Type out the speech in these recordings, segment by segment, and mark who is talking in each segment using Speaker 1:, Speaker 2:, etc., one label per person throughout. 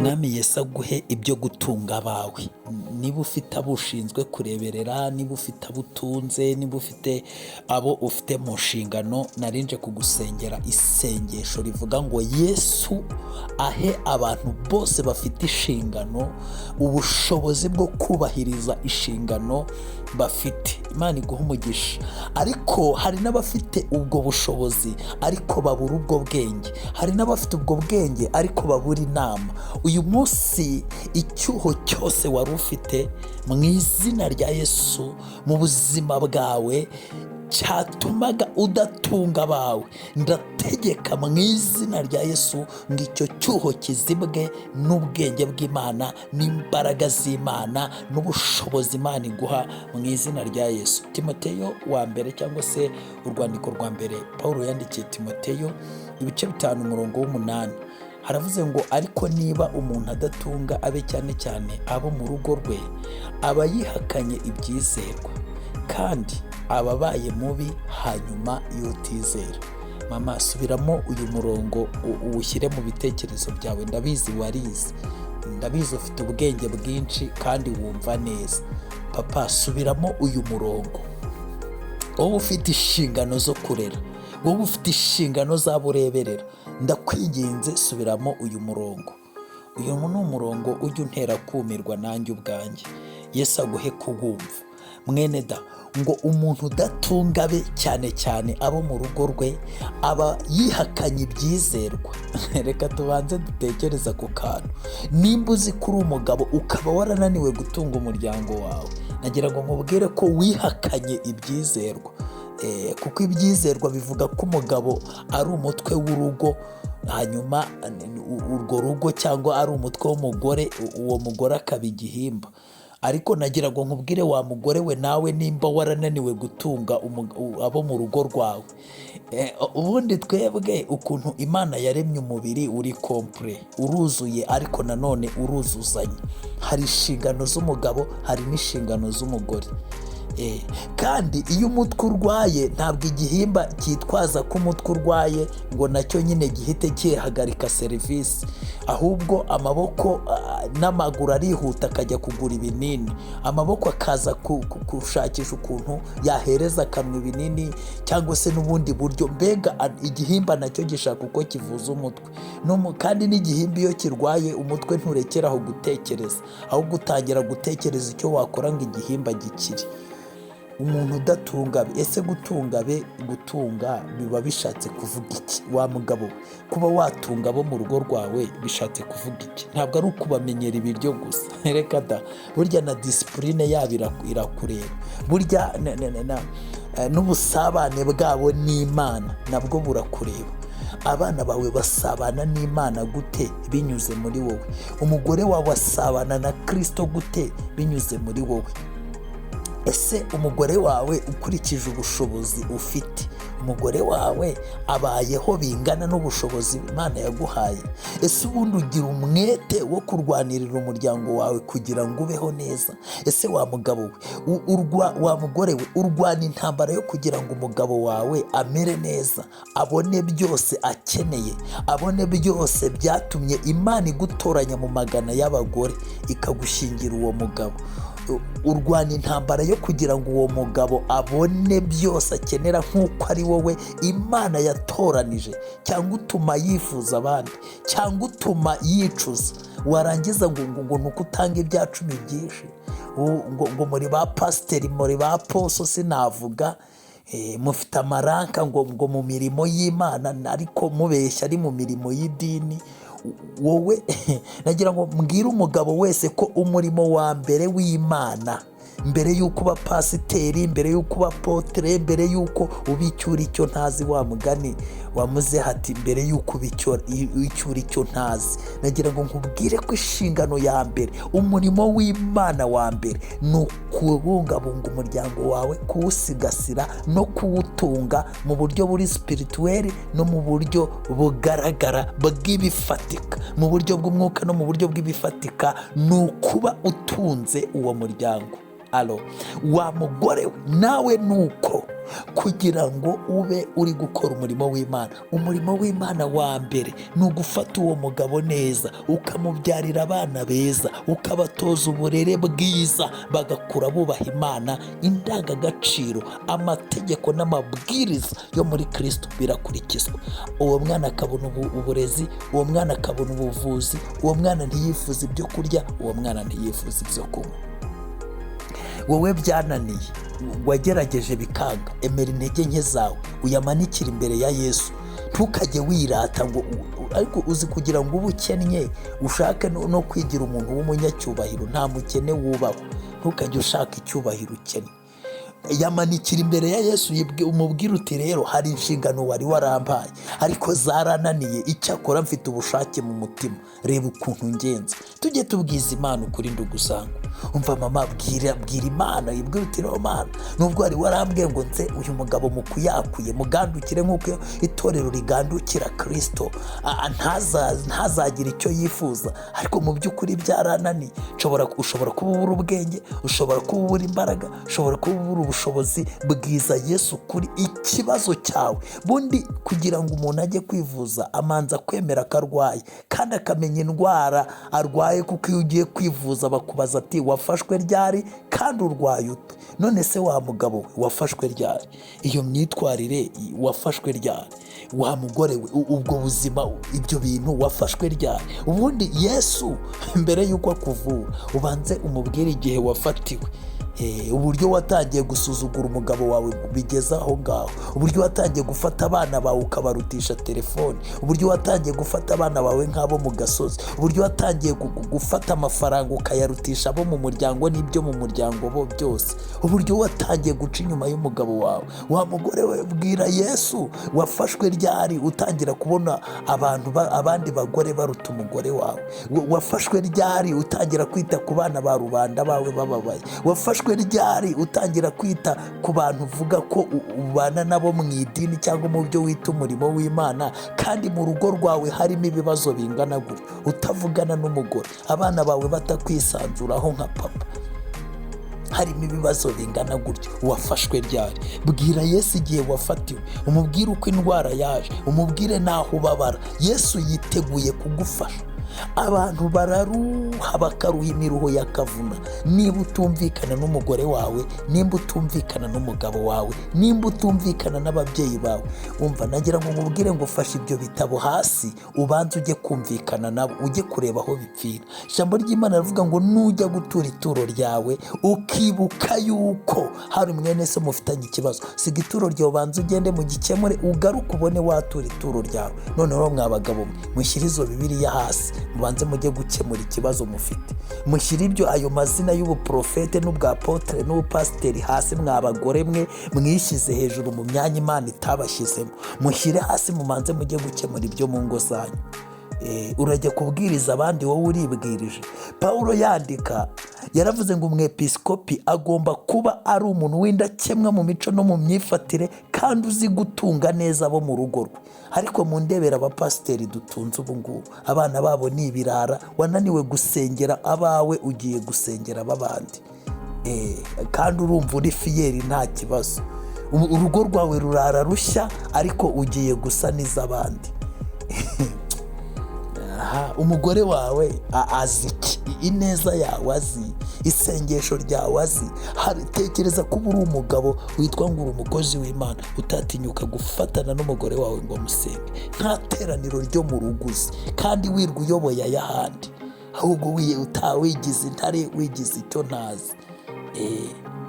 Speaker 1: umwami Yesu aguhe ibyo gutunga abawe. Niba ufite abo ushinzwe kureberera, niba ufite abo utunze, niba ufite abo ufite mu nshingano, narinje kugusengera isengesho rivuga ngo Yesu ahe abantu bose bafite inshingano ubushobozi bwo kubahiriza inshingano bafite. Imana iguha umugisha. Ariko hari n'abafite ubwo bushobozi ariko babura ubwo bwenge, hari n'abafite ubwo bwenge ariko babura inama. Uyu munsi icyuho cyose wari ufite mu izina rya Yesu mu buzima bwawe cyatumaga udatunga abawe, ndategeka mu izina rya Yesu ngo icyo cyuho kizibwe n'ubwenge bw'Imana n'imbaraga z'Imana n'ubushobozi Imana iguha mu izina rya Yesu. Timoteyo wa mbere cyangwa se urwandiko rwa mbere Pawulo yandikiye Timoteyo ibice 5:8 haravuze ngo ariko niba umuntu adatunga abe cyane cyane abo mu rugo rwe, aba yihakanye ibyizerwa kandi ababaye mubi hanyuma yotizera. Mama, subiramo uyu murongo uwushyire mu bitekerezo byawe. Ndabizi warize, ndabizi ufite ubwenge bwinshi kandi wumva neza. Papa, subiramo uyu murongo. Wowe ufite inshingano zo kurera, wowe ufite inshingano z'abureberera, ndakwinginze subiramo uyu murongo. Uyu ni umurongo ujya untera kumirwa nanjye ubwanjye. Yesu aguhe kuwumva. Mwene da, ngo umuntu udatunga be cyane cyane abo mu rugo rwe aba yihakanye ibyizerwa. Reka tubanze dutekereza ku kantu. Nimba uzi ko uri umugabo ukaba warananiwe gutunga umuryango wawe, nagira ngo nkubwire ko wihakanye ibyizerwa. Kuko ibyizerwa bivuga ko umugabo ari umutwe w'urugo, hanyuma urwo rugo cyangwa ari umutwe w'umugore, uwo mugore akaba igihimba. Ariko nagira ngo nkubwire wa mugore we, nawe nimba warananiwe gutunga abo mu rugo rwawe, ubundi twebwe ukuntu Imana yaremye umubiri uri kompure, uruzuye ariko nanone uruzuzanye. Hari inshingano z'umugabo, hari n'inshingano z'umugore. Kandi iyo umutwe urwaye ntabwo igihimba cyitwaza ko umutwe urwaye ngo nacyo nyine gihite kihagarika serivisi, ahubwo amaboko n'amaguru arihuta akajya kugura ibinini, amaboko akaza gushakisha ukuntu yahereza akanwa ibinini cyangwa se n'ubundi buryo. Mbega igihimba nacyo gishaka uko kivuza umutwe. Kandi n'igihimba iyo kirwaye umutwe nturekeraho gutekereza, ahubwo utangira gutekereza icyo wakora ngo igihimba gikire. Umuntu udatunga be, ese gutunga biba bishatse kuvuga iki? Wa mugabo we, kuba watunga abo mu rugo rwawe bishatse kuvuga iki? Ntabwo ari ukubamenyera ibiryo gusa. Reka da, burya na disipurine yabo irakureba, burya n'ubusabane bwabo n'Imana nabwo burakureba. Abana bawe basabana n'Imana gute? Binyuze muri wowe. Umugore wawe asabana na Kristo gute? Binyuze muri wowe. Ese umugore wawe ukurikije ubushobozi ufite, umugore wawe abayeho bingana n'ubushobozi Imana yaguhaye? Ese ubundi ugira umwete wo kurwanirira umuryango wawe kugira ngo ubeho neza? Ese wa mugabo we, wa mugore we, urwana intambara yo kugira ngo umugabo wawe amere neza, abone byose akeneye, abone byose byatumye Imana igutoranya mu magana y'abagore ikagushyingira uwo mugabo? Urwana intambara yo kugira ngo uwo mugabo abone byose akenera nk'uko ari wowe Imana yatoranije, cyangwa utuma yifuza abandi, cyangwa utuma yicuza? Warangiza ngo nuko utanga ibya 10 byinshi, ngo muri ba pasiteri, muri ba poso sinavuga, mufite amaranka ngo mu mirimo y'Imana, ariko mubeshya ari mu mirimo y'idini. Wowe nagira ngo mbwire umugabo wese ko umurimo wa mbere w'Imana, mbere y'uko uba pasiteri, mbere y'uko uba potere, mbere y'uko ubicyura icyo ntazi, wa mugani wamuze hati mbere y'uko ubicyura icyo ntazi. Nagira ngo nkubwire ko inshingano ya mbere, umurimo w'Imana wa mbere ni ukubungabunga umuryango wawe, kuwusigasira no kuwutunga mu buryo buri spirituel no mu buryo bugaragara bw'ibifatika, mu buryo bw'umwuka no mu buryo bw'ibifatika, ni ukuba utunze uwo muryango. Wa mugore we, nawe nuko kugira ngo ube uri gukora umurimo w'Imana. Umurimo w'Imana wa mbere ni ugufata uwo mugabo neza, ukamubyarira abana beza, ukabatoza uburere bwiza, bagakura bubaha Imana. Indangagaciro, amategeko n'amabwiriza yo muri Kristo birakurikizwa. Uwo mwana akabona uburezi, uwo mwana akabona ubuvuzi, uwo mwana ntiyifuza ibyo kurya, uwo mwana ntiyifuza ibyo kunywa. Wowe byananiye, wagerageje bikanga, emera intege nke zawe uyamanikire imbere ya Yesu. Ntukajye wirata ngo ariko uzi kugira ngo ube ukennye ushake no kwigira umuntu w'umunyacyubahiro. Nta mukene wubaho. Ntukajye ushaka icyubahiro ukennye. Yamanikira imbere ya Yesu, umubwire uti rero hari inshingano wari warambaye ariko zarananiye, icyakora mfite ubushake mu mutima, reba ukuntu ngenza. Tujye tubwiza Imana ukuri ndugusanga. Umva mama, bwira Imana, yibwira uti rero Mana, nubwo wari warambwiye ngo nze uyu mugabo mukuyakuye mugandukire nk'uko itorero rigandukira Kristo, ntazagira icyo yifuza, ariko mu by'ukuri byarananiye. Ushobora kuba ubura ubwenge, ushobora kuba ubura imbaraga, ushobora kuba ubura ubushobozi. Bwiza Yesu kuri ikibazo cyawe. Bundi kugira ngo umuntu ajye kwivuza amanza kwemera ko arwaye kandi akamenya indwara arwaye, kuko iyo ugiye kwivuza bakubaza ati wafashwe ryari kandi urwaye ute? None se wa mugabo we wafashwe ryari? Iyo myitwarire wafashwe ryari? Wa mugore we ubwo buzima, ibyo bintu wafashwe ryari? Ubundi Yesu mbere y'uko akuvura ubanze umubwire igihe wafatiwe, uburyo watangiye gusuzugura umugabo wawe bigeze aho ngaho, uburyo watangiye gufata abana bawe ukabarutisha telefoni, uburyo watangiye gufata abana bawe nk'abo mu gasozi, uburyo watangiye gufata amafaranga ukayarutisha abo mu muryango n'ibyo mu muryango bo byose, uburyo watangiye guca inyuma y'umugabo wawe. Wa mugore we, bwira Yesu wafashwe ryari utangira kubona abandi bagore baruta umugore wawe? Wafashwe ryari utangira kwita ku bana ba rubanda bawe bababaye? Wafashwe ryari utangira kwita ku bantu uvuga ko ubana nabo mu idini cyangwa mu byo wita umurimo w'Imana, kandi mu rugo rwawe harimo ibibazo bingana gutyo, utavugana n'umugore, abana bawe batakwisanzuraho nka papa, harimo ibibazo bingana gutyo? Wafashwe ryari? Bwira Yesu igihe wafatiwe, umubwire uko indwara yaje, umubwire naho ubabara. Yesu yiteguye kugufasha. Abantu bararuha bakaruha imiruho yakavuna. Niba utumvikana n'umugore wawe, nimba utumvikana n'umugabo wawe, nimba utumvikana n'ababyeyi bawe, umva, nagira ngo mubwire ngo fashe ibyo bitabo hasi, ubanze ujye kumvikana nabo, ujye kureba aho bipfira. Ijambo ry'Imana rivuga ngo nujya gutura ituro ryawe ukibuka yuko hari mwene se mufitanye ikibazo, siga ituro ryawe ubanze ugende mu gikemure, ugaruke ubone watura ituro ryawe. Noneho mwa bagabo mwe, mushyire izo Bibiliya hasi, mubanze mujye gukemura ikibazo mufite. Mushyire ibyo ayo mazina y'ubuprofete n'ubwapotre n'ubupasiteri hasi. Mwa bagore mwe mwishyize hejuru mu myanya Imana itabashyizemo, mushyire hasi, mumanze mujye gukemura ibyo mu ngo zanyu. Urajya kubwiriza abandi, wowe uribwirije. Pawulo yandika yaravuze ngo umwepiskopi agomba kuba ari umuntu w'indakemwa mu mico no mu myifatire, kandi uzi gutunga neza abo mu rugo rwe. Ariko mu ndebera abapasiteri dutunze ubu ngubu, abana babo ni ibirara, wananiwe gusengera abawe, ugiye gusengera ab'abandi. Kandi urumva uri fiyeri nta kibazo. Urugo rwawe rurara rushya ariko ugiye gusa n'iz'abandi. Umugore wawe azi iki? Ineza yawe azi? Isengesho ryawe azi? Tekereza ko uri umugabo witwa ngo uri umukozi w'Imana, utatinyuka gufatana n'umugore wawe ngo musenge. Nta teraniro ryo mu rugo uzi, kandi wirwa uyoboye ay'ahandi, ahubwo utawigize intare, wigize icyo ntazi.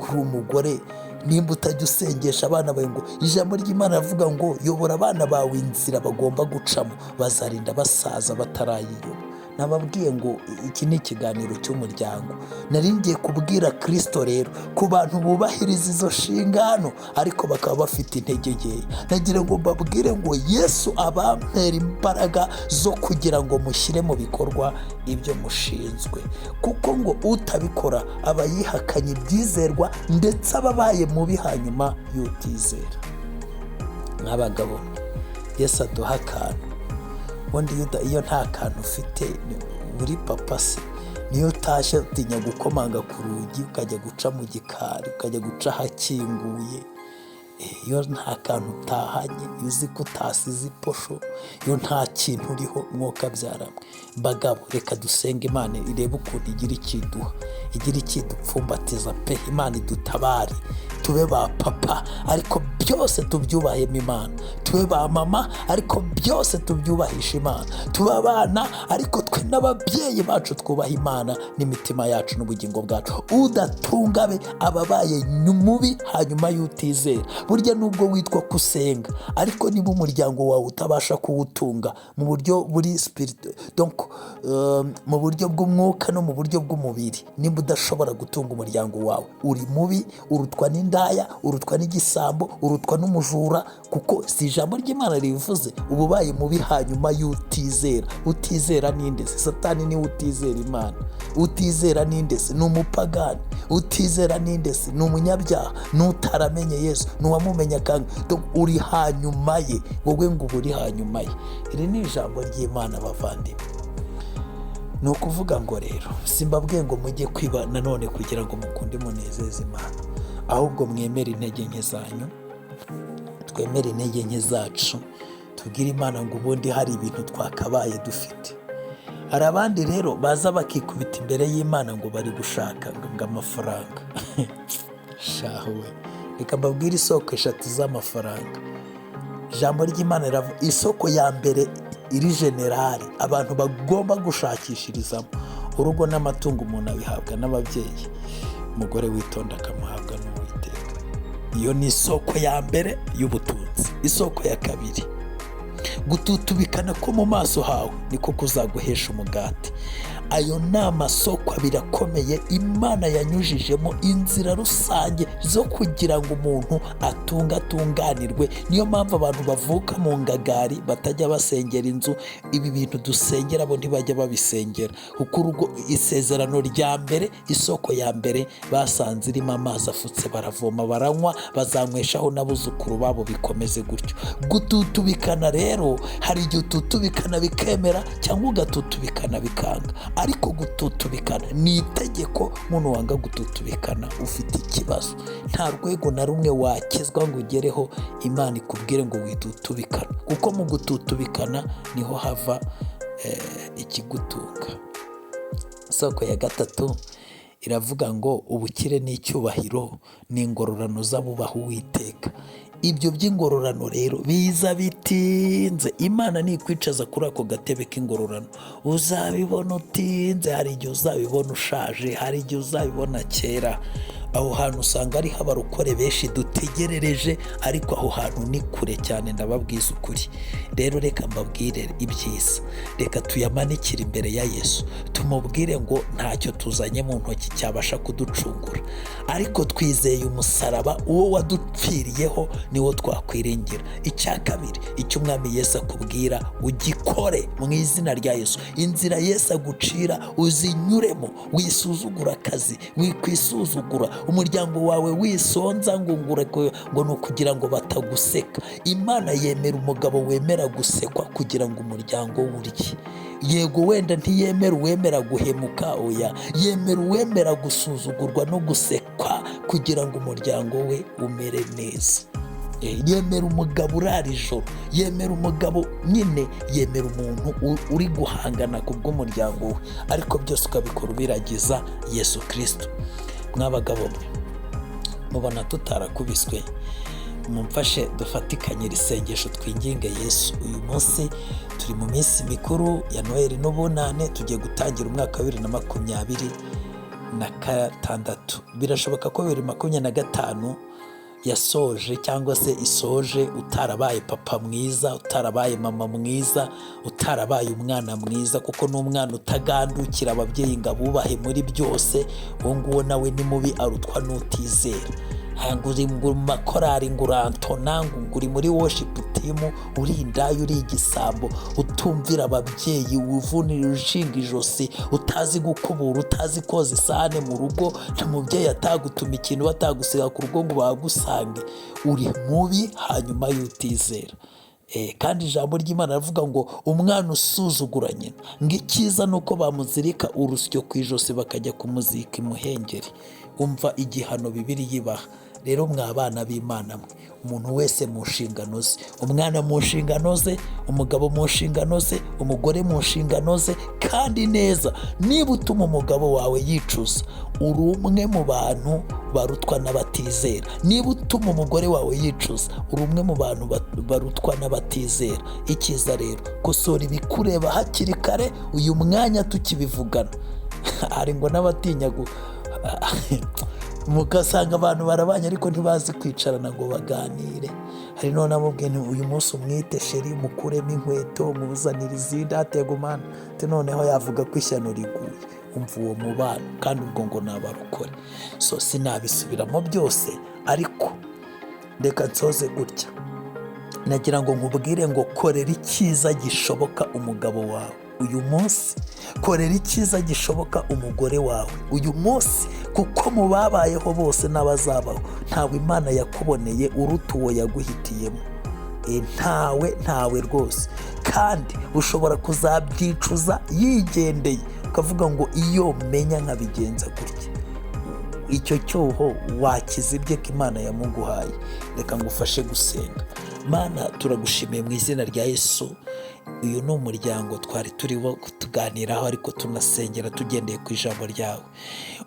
Speaker 1: Uri umugore, nimba utajya usengesha abana bawe, ngo ijambo ry'Imana rivuga ngo yobora abana bawe inzira bagomba gucamo, bazarinda basaza batarayiyoba. Nababwiye ngo iki ni ikiganiro cy'umuryango. Nari ngiye kubwira Kristo rero ku bantu bubahiriza izo nshingano ariko bakaba bafite intege nkeya. Nagira ngo mbabwire ngo Yesu abampera imbaraga zo kugira ngo mushyire mu bikorwa ibyo mushinzwe, kuko ngo utabikora aba yihakanye ibyizerwa, ndetse ababaye mubi hanyuma y'utizera. Nk'abagabo, Yesu aduha akantu. Ubundi iyo nta kantu ufite uri papa se, niyo utashye utinya gukomanga ku rugi, ukajya guca mu gikari, ukajya guca ahakinguye. iyo nta kantu utahanye, iyo uzi ko utasize iposho, iyo nta kintu uriho, mwuka byaramwe. Bagabo, reka dusenge Imana irebe ukuntu igira ikiduha, igira ikidupfumbatiza pe. Imana idutabare, tube ba papa ariko byose tubyubahemo Imana, tube ba mama ariko byose tubyubahisha Imana, tube abana ariko twe n'ababyeyi bacu twubaha Imana n'imitima yacu n'ubugingo bwacu. Udatunga be ababaye mubi hanyuma y'utizera. Burya nubwo witwa kusenga, ariko niba umuryango wawe utabasha kuwutunga mu buryo buri spirit, donc mu buryo bw'umwuka no mu buryo bw'umubiri, niba udashobora gutunga umuryango wawe, uri mubi, urutwa n'indaya, urutwa n'igisambo, urutwa n'umujura, kuko si ijambo ry'Imana rivuze uba ubaye mubi hanyuma y'utizera. Utizera ninde se? Satani niwe utizera Imana. Utizera ninde se? Ni umupagani. Utizera ninde se? Ni umunyabyaha, n'utaramenye Yesu, n'uwamumenya kandi uri hanyuma ye. Wowe ngo uri hanyuma ye. Iri ni ijambo ry'Imana bavandimwe. Ni ukuvuga ngo rero simbabwiye ngo mujye kwiba nanone kugira ngo mukunde munezeze Imana, ahubwo mwemere intege nke zanyu, twemere intege nke zacu, tubwire Imana ngo ubundi hari ibintu twakabaye dufite. Hari abandi rero baza bakikubita imbere y'Imana ngo bari gushaka ngo amafaranga. Shawe, reka mbabwire isoko 3 z'amafaranga. Ijambo ry'Imana riravuga isoko ya mbere iri generali abantu bagomba gushakishirizamo, urugo n'amatungo umuntu abihabwa n'ababyeyi, umugore witonda akamuhabwa n'Uwiteka. Iyo ni isoko ya mbere y'ubutunzi. Isoko ya kabiri, gututubikana ko mu maso hawe niko kuzaguhesha umugati. Ayo ni amasoko abiri akomeye Imana yanyujijemo inzira rusange zo kugira ngo umuntu atunganirwe. Niyo mpamvu abantu bavuka mu ngagari batajya basengera inzu. Ibi bintu dusengera bo ntibajya babisengera, kuko urugo, isezerano rya mbere, isoko ya mbere basanze irimo amazi afutse, baravoma baranywa, bazanyweshaho n'abuzukuru babo, bikomeze gutyo. Gututubikana rero, hari igihe ututubikana bikemera cyangwa ugatutubikana bikanga, ariko gututubikana ni itegeko. Umuntu wanga gututubikana ufite ikibazo. Nta rwego na rumwe wakizwa ngo ugereho Imana ikubwire ngo witutubikana, kuko mu gututubikana niho hava ikigutunga. Isoko ya gatatu iravuga ngo ubukire n'icyubahiro ni ingororano z'abubaha Uwiteka. Ibyo by'ingororano rero biza bitinze. Imana nikwicaza kuri ako gatebe k'ingororano, uzabibona utinze. Hari igihe uzabibona ushaje, hari igihe uzabibona kera. Aho hantu usanga ariho abarokore benshi dutegerereje, ariko aho hantu ni kure cyane, ndababwiza ukuri. Rero reka mbabwire ibyiza, reka tuyamanikire imbere ya Yesu, tumubwire ngo ntacyo tuzanye mu ntoki cyabasha kuducungura, ariko twizeye umusaraba, uwo wadupfiriyeho niwo twakwiringira. Icya kabiri, icyo Umwami Yesu akubwira ugikore mu izina rya Yesu. Inzira Yesu agucira uzinyuremo, wisuzugura akazi, wikwisuzugura, umuryango wawe wisonza ngo ni ukugira ngo bataguseka. Imana yemera umugabo wemera gusekwa kugira ngo umuryango urye. Yego wenda ntiyemera uwemera guhemuka, oya, yemera uwemera gusuzugurwa no gusekwa kugira ngo umuryango we umere neza. Yemera umugabo urara ijoro, yemera umugabo nyine, yemera umuntu uri guhangana ku bw'umuryango we, ariko byose ukabikora ubiragiza Yesu Kristo. Mwabagabo mwe mubona tutarakubiswe, mumfashe dufatikanye isengesho twinginge Yesu. Uyu munsi turi mu minsi mikuru ya Noheli n'Ubunane, tugiye gutangira umwaka wa 2026. Birashoboka ko 2025 yasoje cyangwa se isoje utarabaye papa mwiza, utarabaye mama mwiza, utarabaye umwana mwiza, kuko n'umwana utagandukira ababyeyi ngo abubahe muri byose, uwo nguwo nawe ni mubi, arutwa n'utizera. Uri mu makorari ngo urantona, ngo uri muri worship team, uri indaya, uri igisambo, utumvira ababyeyi, uvunira ushinga ijosi, utazi gukubura, utazi koza isahane mu rugo, nta mubyeyi atagutuma ikintu batagusiga ku rugo ngo bagusange, uri mubi hanyuma y'utizera. Kandi ijambo ry'Imana rivuga ngo umwana usuzugura nyina, ngo icyiza nuko bamuzirika urusyo ku ijosi bakajya kumuzika imuhengeri. Umva igihano Bibiliya ibaha. rero mwa bana b'Imana mwe, umuntu wese mu nshingano ze, umwana mu nshingano ze, umugabo mu nshingano ze, umugore mu nshingano ze, kandi neza. Niba utuma umugabo wawe yicuza, uri umwe mu bantu barutwa n'abatizera. Niba utuma umugore wawe yicuza, uri umwe mu bantu barutwa n'abatizera. Icyiza rero, kosora ibikureba hakiri kare, uyu mwanya tukibivugana. Hari ngo n'abatinya mugasanga abantu barabanye ariko ntibazi kwicarana ngo baganire. Hari none amubwiye nti uyu munsi umwite sheri, mukuremo inkweto, muzanire izindi, ategumana noneho yavuga ko ishyano riguye. Umva uwo mubano, kandi ubwo ngo nabarukore. So sinabisubiramo byose, ariko reka nsoze gutya. Nagira ngo nkubwire ngo korera icyiza gishoboka umugabo wawe uyu munsi, korera icyiza gishoboka umugore wawe uyu munsi, kuko mu babayeho bose n'abazabaho ntawe Imana yakuboneye uruta uwo yaguhitiyemo. Ntawe rwose. Kandi ushobora kuzabyicuza yigendeye, ukavuga ngo iyo menya nkabigenza gutya. Icyo cyuho wakizibye ko Imana yamuguhaye. Reka ngufashe gusenga. Mana, turagushimiye mu izina rya Yesu. Uyu ni umuryango twari turiho kutuganiraho, ariko tunasengera tugendeye ku ijambo ryawe.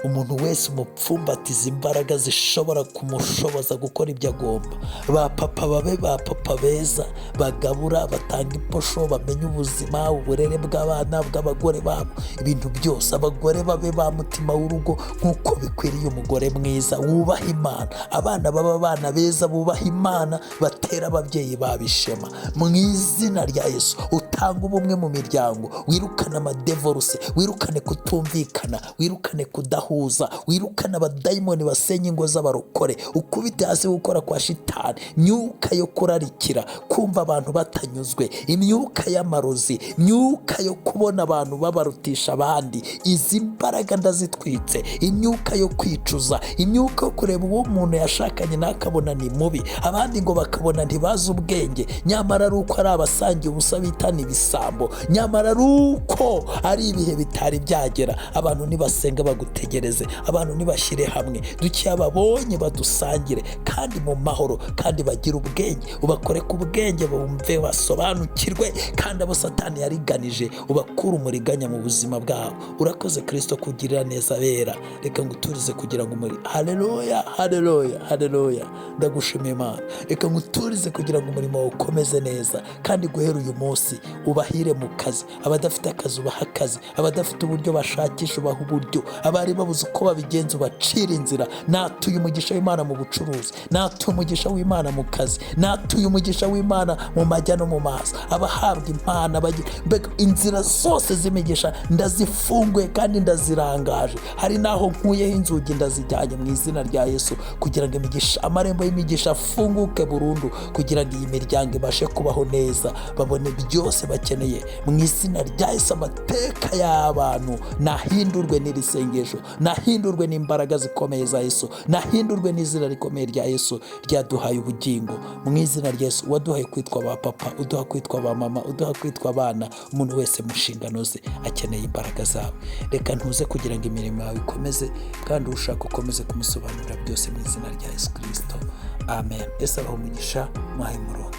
Speaker 1: Umuntu wese umupfumbatiza imbaraga zishobora kumushoboza gukora ibyo agomba. Ba papa babe ba papa beza, bagabura, batanga imposho, bamenye ubuzima, uburere bw'abana, bw'abagore babo, ibintu byose. Abagore babe ba mutima w'urugo nk'uko bikwiriye umugore mwiza wubaha Imana. Abana baba abana beza bubaha Imana, batera ababyeyi babo ishema. Mu izina rya Yesu, utanga ubumwe mu miryango, wirukane amadevoruse, wirukane kutumvikana, wirukane kudahuza, wirukane abadayimoni basenya ingo z'abarokore, ukubite hasi gukora kwa shitani, myuka yo kurarikira, kumva abantu batanyuzwe, imyuka y'amarozi, myuka yo kubona abantu babarutisha abandi. Izi mbaraga ndazitwitse. Imyuka yo kwicuza, imyuka yo kureba uwo umuntu yashakanye nakabona ni mubi, abandi ngo bakabona ntibazi ubwenge, nyamara ari uko ari abasangiye ubusa bitana ibisambo, nyamara ari uko ari ibihe bitari byagera. Abantu nibasenga bagutegereze, abantu nibashyire hamwe, duke ababonye badusangire, kandi mu mahoro, kandi bagire ubwenge. Ubakore ku bwenge, bumve, basobanukirwe, kandi abo Satani yariganije ubakure umuriganya mu buzima bwabo. Urakoze Kristo kugirira neza bera. Reka nguturize kugira ngo haleluya, haleluya, haleluya. Ndagushimiye Imana. Reka nguturize kugira ngo umurimo wawe ukomeze neza, kandi guhera uyu munsi ubahire mu kazi. Abadafite akazi ubaha akazi, abadafite uburyo bashakisha ubaha uburyo, abari babuze uko babigenza ubacira inzira. Natuye umugisha w'Imana mu bucuruzi, natuye umugisha w'Imana mu kazi, natuye umugisha w'Imana mu majya no mu mazi. Abahabwa impano, inzira zose z'imigisha ndazifunguye kandi ndazirangaje. Hari naho nkuyeho inzugi ndazijyanye mu izina rya Yesu, kugira ngo amarembo y'imigisha afunguke burundu, kugira ngo iyi miryango ibashe kubaho neza, babone byose bakeneye mu izina rya Yesu. Amateka y'abantu nahindurwe n'iri sengesho, nahindurwe n'imbaraga zikomeye za Yesu, nahindurwe n'izina rikomeye rya Yesu ryaduhaye ubugingo. Mu izina rya Yesu, waduhaye kwitwa ba papa, uduha kwitwa ba mama, uduha kwitwa abana. Umuntu wese mu nshingano ze akeneye imbaraga zawe. Reka ntuze kugira ngo imirimo yawe ikomeze, kandi ushaka ukomeze kumusobanurira byose mu izina rya Yesu Kristo. Amen. Ese abaho umugisha, muhaye umurongo.